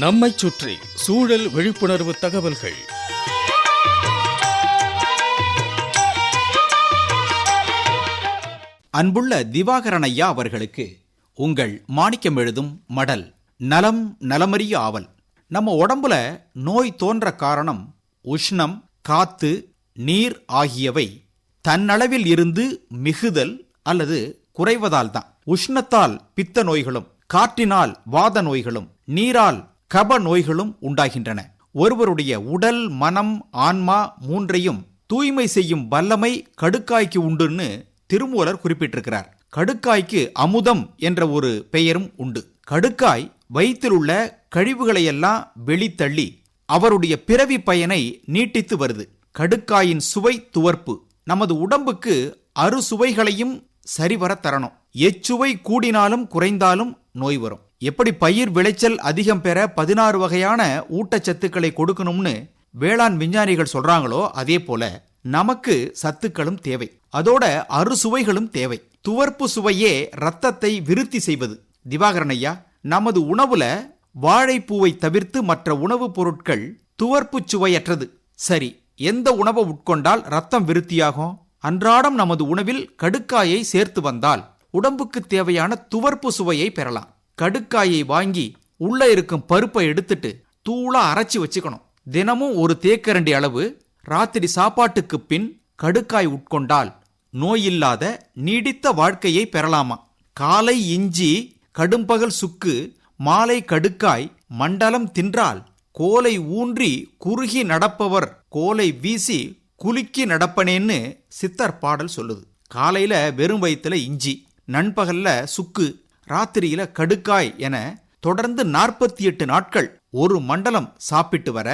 நம்மைச் சுற்றி சூழல் விழிப்புணர்வு தகவல்கள். அன்புள்ள திவாகரன் ஐயா அவர்களுக்கு உங்கள் மாணிக்கம் எழுதும் மடல். நலம் நலமறிய ஆவல். நம்ம உடம்புல நோய் தோன்ற காரணம் உஷ்ணம், காத்து, நீர் ஆகியவை தன்னளவில் இருந்து மிகுதல் அல்லது குறைவதால் தான். உஷ்ணத்தால் பித்த நோய்களும், காற்றினால் வாத நோய்களும், நீரால் கப நோய்களும் உண்டாகின்றன. ஒருவருடைய உடல், மனம், ஆன்மா மூன்றையும் தூய்மை செய்யும் வல்லமை கடுக்காய்க்கு உண்டுன்னு திருமூலர் குறிப்பிட்டிருக்கிறார். கடுக்காய்க்கு அமுதம் என்ற ஒரு பெயரும் உண்டு. கடுக்காய் வயிற்றில் உள்ள கழிவுகளையெல்லாம் வெளித்தள்ளி அவருடைய பிறவி பயனை நீட்டித்து வருது. கடுக்காயின் சுவை துவர்ப்பு நமது உடம்புக்கு அறுசுவைகளையும் சரிவர தரணும். எச்சுவை கூடினாலும் குறைந்தாலும் நோய் வரும். எப்படி பயிர் விளைச்சல் அதிகம் பெற 16 வகையான ஊட்டச்சத்துக்களை கொடுக்கணும்னு வேளாண் விஞ்ஞானிகள் சொல்றாங்களோ, அதே போல நமக்கு சத்துக்களும் தேவை. அதோட அறுசுவைகளும் தேவை. துவர்ப்பு சுவையே ரத்தத்தை விருத்தி செய்வது. திவாகரன் ஐயா, நமது உணவுல வாழைப்பூவை தவிர்த்து மற்ற உணவுப் பொருட்கள் துவர்ப்பு சுவையற்றது. சரி, எந்த உணவை உட்கொண்டால் ரத்தம் விருத்தியாகும்? அன்றாடம் நமது உணவில் கடுக்காயை சேர்த்து வந்தால் உடம்புக்கு தேவையான துவர்ப்பு சுவையை பெறலாம். கடுக்காயை வாங்கி உள்ள இருக்கும் பருப்பை எடுத்துட்டு தூளா அரைச்சி வச்சுக்கணும். தினமும் ஒரு தேக்கரண்டி அளவு ராத்திரி சாப்பாட்டுக்கு பின் கடுக்காய் உட்கொண்டால் நோயில்லாத நீடித்த வாழ்க்கையை பெறலாமா. காலை இஞ்சி, கடும்பகல் சுக்கு, மாலை கடுக்காய், மண்டலம் தின்றால் கோலை ஊன்றி குறுகி நடப்பவர் கோலை வீசி குலுக்கி நடப்பனேன்னு சித்தர் பாடல் சொல்லுது. காலையில வெறும் வயிற்றுல இஞ்சி, நண்பகல்ல சுக்கு, ராத்திரியில கடுக்காய் என தொடர்ந்து 48 நாட்கள் ஒரு மண்டலம் சாப்பிட்டு வர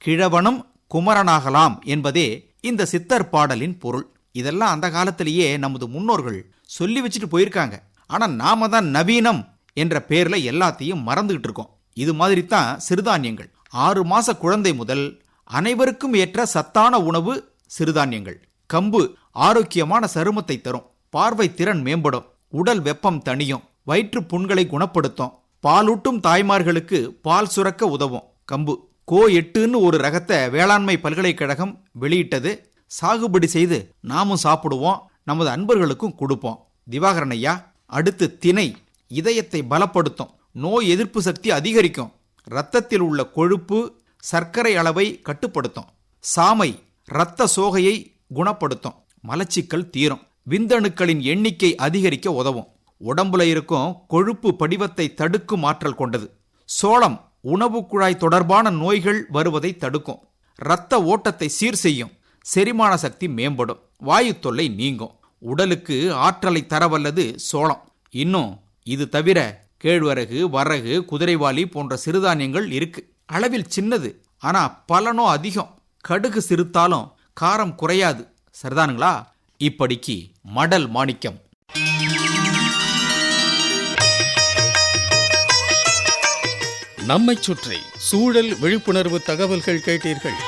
கிழவனும் குமரனாகலாம் என்பதே இந்த சித்தர் பாடலின் பொருள். இதெல்லாம் அந்த காலத்திலேயே நமது முன்னோர்கள் சொல்லி வச்சுட்டு போயிருக்காங்க. ஆனா நாம தான் நவீனம் என்ற பேர்ல எல்லாத்தையும் மறந்துகிட்டு இருக்கோம். இது மாதிரி தான் சிறுதானியங்கள். 6 மாச குழந்தை முதல் அனைவருக்கும் ஏற்ற சத்தான உணவு சிறுதானியங்கள். கம்பு ஆரோக்கியமான சருமத்தை தரும், பார்வை திறன் மேம்படும், உடல் வெப்பம் தணியும், வயிற்று புண்களை குணப்படுத்தும், பாலூட்டும் தாய்மார்களுக்கு பால் சுரக்க உதவும். கம்பு கோ8ன்னு ஒரு ரகத்தை வேளாண்மை பல்கலைக்கழகம் வெளியிட்டது. சாகுபடி செய்து நாமும் சாப்பிடுவோம், நமது அன்பர்களுக்கும் கொடுப்போம். திவாகரன் ஐயா, அடுத்து திணை இதயத்தை பலப்படுத்தும், நோய் எதிர்ப்பு சக்தி அதிகரிக்கும், இரத்தத்தில் உள்ள கொழுப்பு சர்க்கரை அளவை கட்டுப்படுத்தும். சாமை இரத்த சோகையை குணப்படுத்தும், மலச்சிக்கல் தீரும், விந்தணுக்களின் எண்ணிக்கை அதிகரிக்க உதவும், உடம்புல இருக்கும் கொழுப்பு படிவத்தை தடுக்கும் ஆற்றல் கொண்டது. சோளம் உணவு குழாய் தொடர்பான நோய்கள் வருவதை தடுக்கும், இரத்த ஓட்டத்தை சீர் செய்யும், செரிமான சக்தி மேம்படும், வாயு தொல்லை நீங்கும், உடலுக்கு ஆற்றலை தரவல்லது சோளம். இன்னும் இது தவிர கேழ்வரகு, வரகு, குதிரைவாலி போன்ற சிறுதானியங்கள் இருக்கு. அளவில் சின்னது, ஆனா பலனோ அதிகம். கடுகு சிறுத்தாலும் காரம் குறையாது. சரிதானுங்களா? இப்படிக்கு மடல் மாணிக்கம். நம்மைச் சுற்றி சூழல் விழிப்புணர்வு தகவல்கள் கேட்டீர்கள்.